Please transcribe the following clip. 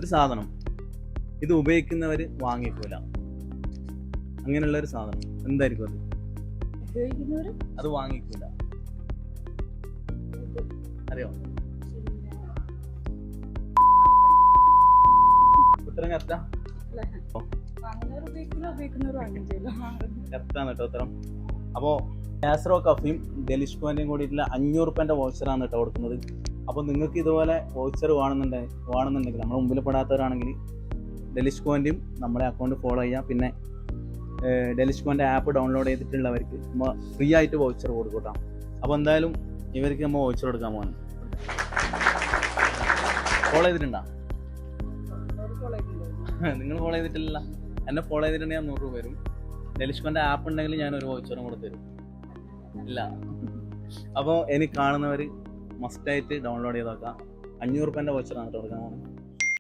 ഒരു സാധനം ഇത് ഉപയോഗിക്കുന്നവർ വാങ്ങിക്കൂല, അങ്ങനെയുള്ള ഒരു സാധനം എന്തായിരിക്കും അത്? ഉപയോഗിക്കുന്നവർ അത് വാങ്ങിക്കൂല, അറിയോ? ഉത്തരം കറക്റ്റാ? കറക്റ്റാണ് കേട്ടോ ഉത്തരം. അപ്പോൾ നാസ്രോ കഫയും ഡെലിഷ്കോൻ്റെയും കൂടിയിട്ടുള്ള 500 രൂപേൻ്റെ വൗച്ചറാണ് കേട്ടോ കൊടുക്കുന്നത്. അപ്പോൾ നിങ്ങൾക്ക് ഇതുപോലെ വൗച്ചർ വേണമെന്നുണ്ടെങ്കിൽ നമ്മുടെ മുമ്പിൽ പെടാത്തവരാണെങ്കിൽ ഡെലിഷ്കോൻ്റെയും നമ്മളെ അക്കൗണ്ട് ഫോളോ ചെയ്യാം. പിന്നെ ഡെലിഷ്കോൻ്റെ ആപ്പ് ഡൗൺലോഡ് ചെയ്തിട്ടുള്ളവർക്ക് നമ്മൾ ഫ്രീ ആയിട്ട് വൗച്ചർ കൊടുക്കാം. അപ്പോൾ എന്തായാലും ഇവർക്ക് നമ്മൾ വൗച്ചർ കൊടുക്കാൻ പോകുന്നത്. ഫോളോ ചെയ്തിട്ടുണ്ടോ? നിങ്ങൾ ഫോളോ ചെയ്തിട്ടില്ല. എന്നെ ഫോളോ ചെയ്തിട്ടുണ്ടെങ്കിൽ 100 രൂപ വരും. ഡെലിഷ്കോൻ്റെ ആപ്പ് ഉണ്ടെങ്കിൽ ഞാൻ ഒരു വൗച്ചറും കൂടെ തരും. ഇല്ല. അപ്പോൾ എനിക്ക് കാണുന്നവർ മസ്റ്റായിട്ട് ഡൗൺലോഡ് ചെയ്ത് നോക്കാം. 500 രൂപേൻ്റെ വൗച്ചറാണ് കൊടുക്കാൻ പോകുന്നത്.